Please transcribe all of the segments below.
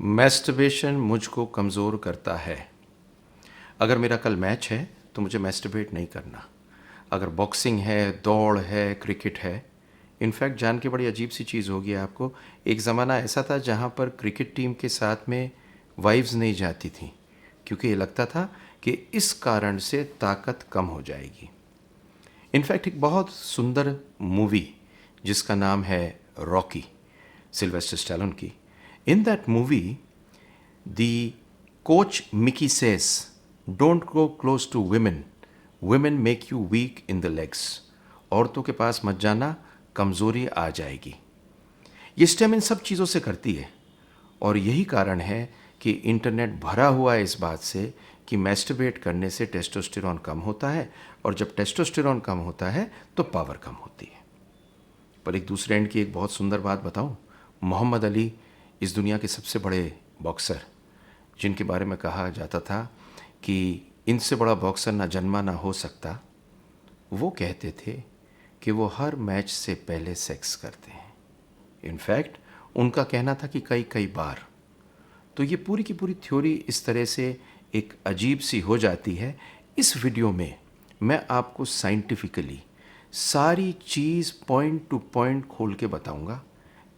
Masturbation मुझको कमज़ोर करता है। अगर मेरा कल मैच है तो मुझे मैस्टरबेट नहीं करना। अगर बॉक्सिंग है, दौड़ है, क्रिकेट है। इनफैक्ट जान के बड़ी अजीब सी चीज़ होगी आपको, एक ज़माना ऐसा था जहाँ पर क्रिकेट टीम के साथ में वाइव्स नहीं जाती थीं, क्योंकि ये लगता था कि इस कारण से ताकत कम हो जाएगी। इनफैक्ट एक बहुत सुंदर मूवी जिसका नाम है रॉकी, सिल्वेस्टर स्टैलोन की। In that movie the coach Mickey says, don't go close to women. Women make you weak in the legs. औरतों के पास मत जाना, कमज़ोरी आ जाएगी। ये स्टेम इन सब चीज़ों से करती है, और यही कारण है कि इंटरनेट भरा हुआ है इस बात से कि मैस्टरबेट करने से टेस्टोस्टेरोन कम होता है, और जब टेस्टोस्टेरोन कम होता है तो पावर कम होती है। पर एक दूसरे एंड की एक बहुत सुंदर बात बताऊं, मोहम्मद अली इस दुनिया के सबसे बड़े बॉक्सर, जिनके बारे में कहा जाता था कि इनसे बड़ा बॉक्सर ना जन्मा ना हो सकता, वो कहते थे कि वो हर मैच से पहले सेक्स करते हैं। इनफैक्ट उनका कहना था कि कई कई बार। तो ये पूरी की पूरी थ्योरी इस तरह से एक अजीब सी हो जाती है। इस वीडियो में मैं आपको साइंटिफिकली सारी चीज़ पॉइंट टू पॉइंट खोल के बताऊंगा।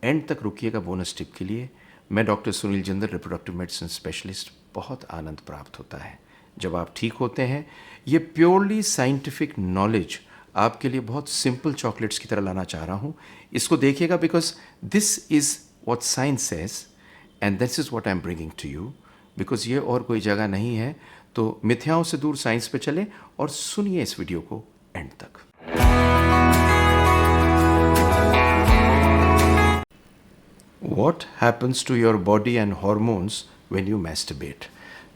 एंड तक रुकिएगा बोनस टिप के लिए। मैं doctor Sunil Jindal, reproductive medicine specialist. बहुत आनंद प्राप्त होता है जब आप ठीक होते हैं। ये प्योरली साइंटिफिक नॉलेज आपके लिए बहुत सिंपल चॉकलेट्स की तरह लाना चाह रहा हूँ। इसको देखिएगा, because this is what science says and this is what I am bringing to you, because ये और कोई जगह नहीं है। तो मिथ्याओं से दूर साइंस पे चलें और सुनिए इस वीडियो को एंड तक। What happens to your body and hormones when you masturbate?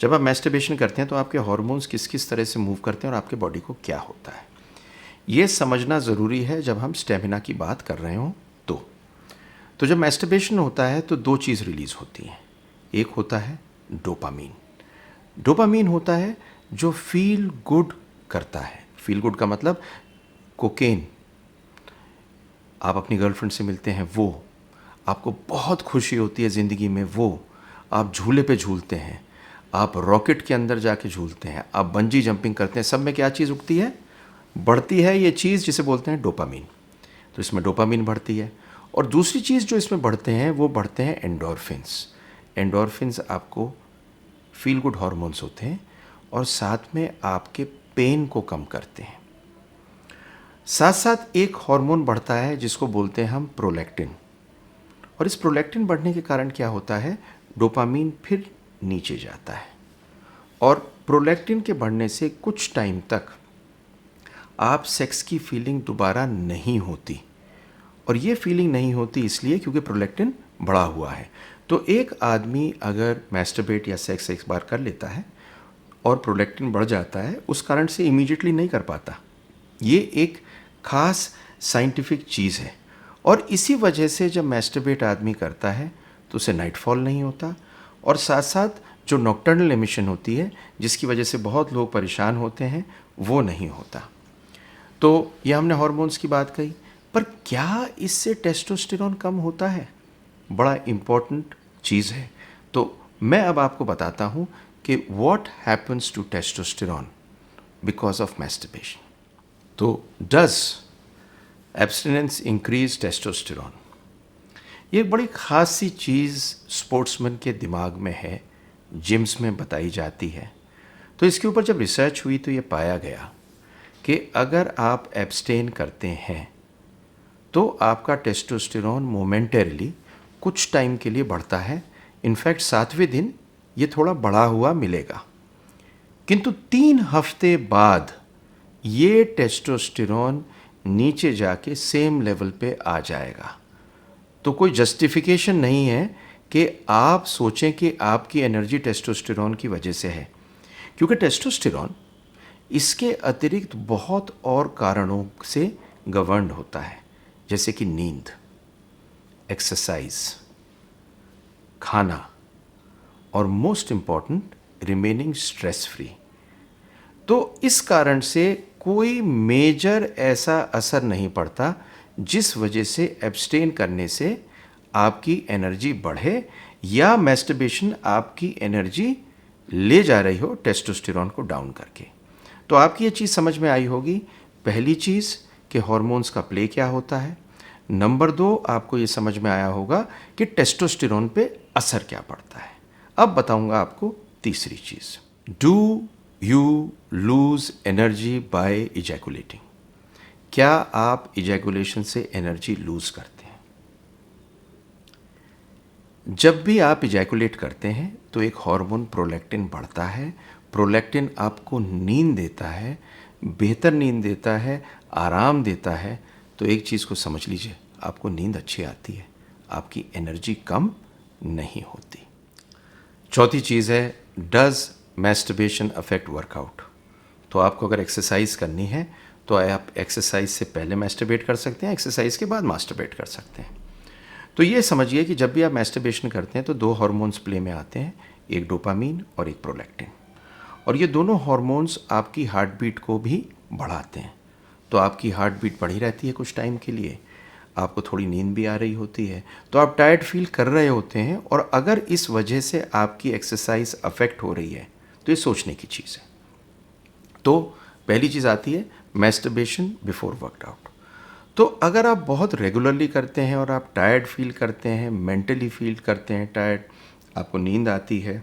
जब आप मैस्टरबेशन करते हैं तो आपके हार्मोन्स किस किस तरह से मूव करते हैं और आपके बॉडी को क्या होता है, ये समझना ज़रूरी है जब हम स्टेमिना की बात कर रहे हों। तो जब मैस्टरबेशन होता है तो दो चीज़ रिलीज़ होती हैं। एक होता है डोपामीन। डोपामीन होता है जो फील गुड करता है। फील गुड का मतलब कोकेन। आप अपनी गर्लफ्रेंड से मिलते हैं, वो आपको बहुत खुशी होती है ज़िंदगी में, वो आप झूले पे झूलते हैं, आप रॉकेट के अंदर जाके झूलते हैं, आप बंजी जंपिंग करते हैं, सब में क्या चीज़ उगती है, बढ़ती है ये चीज़ जिसे बोलते हैं डोपामीन। तो इसमें डोपामीन बढ़ती है। और दूसरी चीज़ जो इसमें बढ़ते हैं वो बढ़ते हैं एंडोर्फिन्स। एंडोर्फिन्स आपको फील गुड हार्मोन्स होते हैं और साथ में आपके पेन को कम करते हैं। साथ साथ एक हार्मोन बढ़ता है जिसको बोलते हैं हम प्रोलैक्टिन। और इस प्रोलैक्टिन बढ़ने के कारण क्या होता है, डोपामीन फिर नीचे जाता है। और प्रोलैक्टिन के बढ़ने से कुछ टाइम तक आप सेक्स की फीलिंग दोबारा नहीं होती। और ये फीलिंग नहीं होती इसलिए क्योंकि प्रोलैक्टिन बढ़ा हुआ है। तो एक आदमी अगर मैस्टरबेट या सेक्स एक बार कर लेता है और प्रोलैक्टिन बढ़ जाता है, उस कारण से इमीडिएटली नहीं कर पाता। ये एक खास साइंटिफिक चीज़ है। और इसी वजह से जब मैस्टरबेट आदमी करता है तो उसे नाइटफॉल नहीं होता, और साथ साथ जो नॉकटर्नल एमिशन होती है जिसकी वजह से बहुत लोग परेशान होते हैं, वो नहीं होता। तो ये हमने हार्मोन्स की बात कही, पर क्या इससे टेस्टोस्टेरोन कम होता है? बड़ा इम्पॉर्टेंट चीज़ है। तो मैं अब आपको बताता हूँ कि what happens to testosterone because of masturbation. तो डज एब्स्टिनेंस इंक्रीज टेस्टोस्टेरोन? ये एक बड़ी ख़ास सी चीज़ स्पोर्ट्समैन के दिमाग में है, जिम्स में बताई जाती है। तो इसके ऊपर जब रिसर्च हुई तो ये पाया गया कि अगर आप एब्स्टेन करते हैं तो आपका टेस्टोस्टेरोन मोमेंटरीली कुछ टाइम के लिए बढ़ता है। इनफैक्ट 7वें दिन ये थोड़ा बढ़ा हुआ मिलेगा, किंतु 3 हफ्ते बाद ये टेस्टोस्टेरोन नीचे जाके सेम लेवल पे आ जाएगा। तो कोई जस्टिफिकेशन नहीं है कि आप सोचें कि आपकी एनर्जी टेस्टोस्टेरोन की वजह से है, क्योंकि टेस्टोस्टेरोन इसके अतिरिक्त बहुत और कारणों से गवर्न होता है, जैसे कि नींद, एक्सरसाइज, खाना, और most important remaining stress free. तो इस कारण से कोई मेजर ऐसा असर नहीं पड़ता जिस वजह से एब्स्टेन करने से आपकी एनर्जी बढ़े या मैस्टरबेशन आपकी एनर्जी ले जा रही हो टेस्टोस्टेरोन को डाउन करके। तो आपकी ये चीज़ समझ में आई होगी। पहली चीज़ कि हार्मोन्स का प्ले क्या होता है। नंबर 2, आपको ये समझ में आया होगा कि टेस्टोस्टेरोन पे असर क्या पड़ता है। अब बताऊंगा आपको तीसरी चीज़। Do you lose energy by ejaculating? क्या आप इजैकुलेशन से एनर्जी लूज करते हैं? जब भी आप इजैकुलेट करते हैं तो एक हार्मोन प्रोलैक्टिन बढ़ता है। प्रोलैक्टिन आपको नींद देता है, बेहतर नींद देता है, आराम देता है। तो एक चीज़ को समझ लीजिए, आपको नींद अच्छी आती है, आपकी एनर्जी कम नहीं होती। चौथी चीज़ है, डज मैस्टरबेशन अफेक्ट वर्कआउट? तो आपको अगर एक्सरसाइज करनी है तो आप एक्सरसाइज से पहले मैस्टरबेट कर सकते हैं, एक्सरसाइज के बाद मास्टरबेट कर सकते हैं। तो ये समझिए कि जब भी आप मैस्टरबेशन करते हैं तो 2 हार्मोन्स प्ले में आते हैं, एक डोपामीन और एक प्रोलैक्टिन। और ये दोनों हार्मोन्स आपकी हार्ट बीट को भी बढ़ाते हैं। तो आपकी हार्ट बीट बढ़ी रहती है कुछ टाइम के लिए, आपको थोड़ी नींद भी आ रही होती है, तो आप टायर्ड फील कर रहे होते हैं। और अगर इस वजह से आपकी एक्सरसाइज अफेक्ट हो रही है तो ये सोचने की चीज़ है। तो पहली चीज़ आती है मैस्टरबेशन बिफोर वर्कआउट। तो अगर आप बहुत रेगुलरली करते हैं और आप टायर्ड फील करते हैं, मेंटली फील करते हैं टायर्ड, आपको नींद आती है,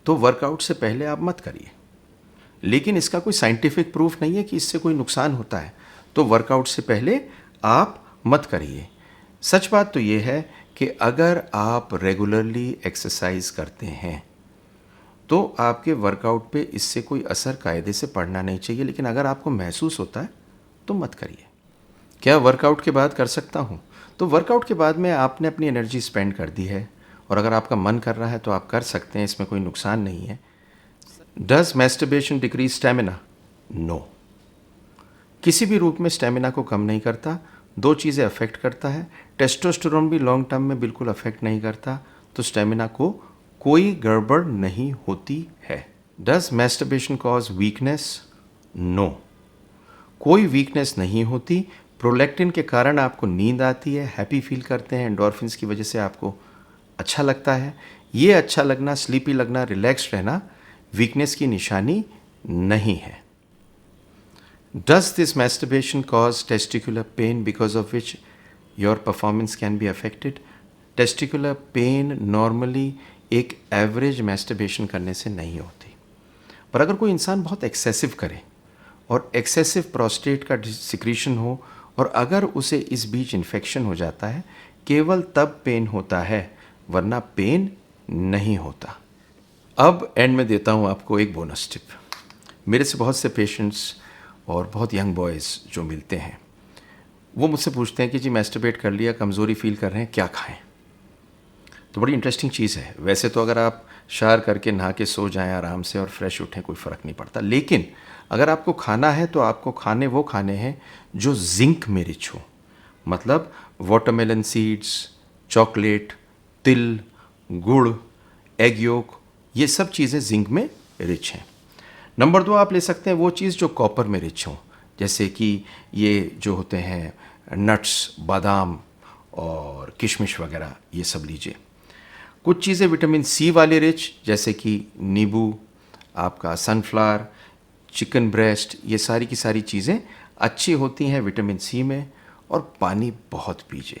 तो वर्कआउट से पहले आप मत करिए। लेकिन इसका कोई साइंटिफिक प्रूफ नहीं है कि इससे कोई नुकसान होता है, तो वर्कआउट से पहले आप मत करिए। सच बात तो ये है कि अगर आप रेगुलरली एक्सरसाइज करते हैं तो आपके वर्कआउट पे इससे कोई असर कायदे से पड़ना नहीं चाहिए। लेकिन अगर आपको महसूस होता है तो मत करिए। क्या वर्कआउट के बाद कर सकता हूँ? तो वर्कआउट के बाद में आपने अपनी एनर्जी स्पेंड कर दी है और अगर आपका मन कर रहा है तो आप कर सकते हैं, इसमें कोई नुकसान नहीं है। Does masturbation decrease stamina? No, किसी भी रूप में स्टेमिना को कम नहीं करता। 2 चीज़ें अफेक्ट करता है, टेस्टोस्टेरोन भी लॉन्ग टर्म में बिल्कुल अफेक्ट नहीं करता, तो स्टेमिना को कोई गड़बड़ नहीं होती है। Does masturbation cause weakness? No, कोई वीकनेस नहीं होती। प्रोलैक्टिन के कारण आपको नींद आती है, हैप्पी फील करते हैं, एंडोर्फिन्स की वजह से आपको अच्छा लगता है। ये अच्छा लगना, स्लीपी लगना, रिलैक्स रहना वीकनेस की निशानी नहीं है। Does this masturbation cause testicular pain because of which your performance can be affected? Testicular pain normally एक एवरेज मैस्टरबेशन करने से नहीं होती, पर अगर कोई इंसान बहुत एक्सेसिव करे और एक्सेसिव प्रोस्टेट का सिक्रीशन हो और अगर उसे इस बीच इन्फेक्शन हो जाता है, केवल तब पेन होता है, वरना पेन नहीं होता। अब एंड में देता हूँ आपको एक बोनस टिप। मेरे से बहुत से पेशेंट्स और बहुत यंग बॉयज़ जो मिलते हैं, वो मुझसे पूछते हैं कि जी मैस्टरबेट कर लिया, कमज़ोरी फील कर रहे हैं, क्या खाएं? तो बड़ी इंटरेस्टिंग चीज़ है। वैसे तो अगर आप शावर करके नहा के सो जाएं आराम से और फ्रेश उठें, कोई फ़र्क नहीं पड़ता। लेकिन अगर आपको खाना है तो आपको वो खाने हैं जो जिंक में रिच हो। मतलब वाटरमेलन सीड्स, चॉकलेट, तिल, गुड़, एग योक, ये सब चीज़ें जिंक में रिच हैं। नंबर 2, आप ले सकते हैं वो चीज़ जो कॉपर में रिच हो, जैसे कि ये जो होते हैं नट्स, बादाम और किशमिश वगैरह, ये सब लीजिए। कुछ चीज़ें विटामिन सी वाले रिच, जैसे कि नींबू, आपका सनफ्लावर, चिकन ब्रेस्ट, ये सारी की सारी चीज़ें अच्छी होती हैं विटामिन सी में। और पानी बहुत पीजिए।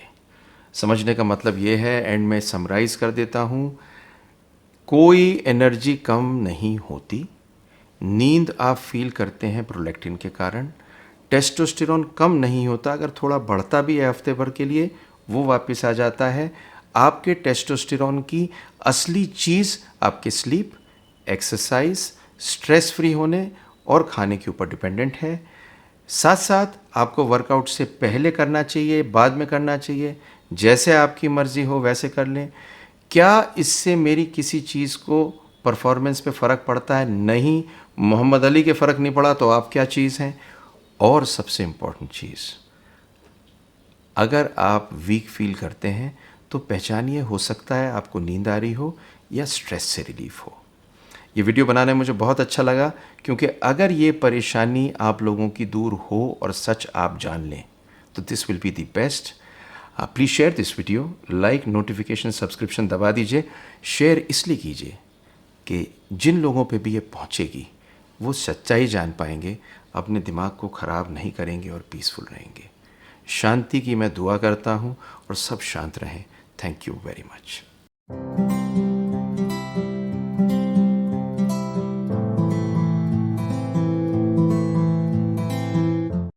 समझने का मतलब ये है, एंड में समराइज़ कर देता हूँ, कोई एनर्जी कम नहीं होती। नींद आप फील करते हैं प्रोलैक्टिन के कारण। टेस्टोस्टेरोन कम नहीं होता, अगर थोड़ा बढ़ता भी है हफ्ते भर के लिए, वो वापस आ जाता है। आपके टेस्टोस्टेरोन की असली चीज़ आपके स्लीप, एक्सरसाइज, स्ट्रेस फ्री होने और खाने के ऊपर डिपेंडेंट है। साथ साथ आपको वर्कआउट से पहले करना चाहिए, बाद में करना चाहिए, जैसे आपकी मर्ज़ी हो वैसे कर लें। क्या इससे मेरी किसी चीज़ को परफॉर्मेंस पे फ़र्क पड़ता है? नहीं। मोहम्मद अली के फ़र्क नहीं पड़ा तो आप क्या चीज़ हैं? और सबसे इम्पॉर्टेंट चीज़, अगर आप वीक फील करते हैं तो पहचानिए, हो सकता है आपको नींद आ रही हो या स्ट्रेस से रिलीफ हो। ये वीडियो बनाने में मुझे बहुत अच्छा लगा, क्योंकि अगर ये परेशानी आप लोगों की दूर हो और सच आप जान लें तो this will be the best. Please share this video, like, notification, subscription दबा दीजिए। शेयर इसलिए कीजिए कि जिन लोगों पे भी ये पहुंचेगी वो सच्चाई जान पाएंगे, अपने दिमाग को ख़राब नहीं करेंगे और पीसफुल रहेंगे। शांति की मैं दुआ करता हूँ और सब शांत रहें। Thank you very much.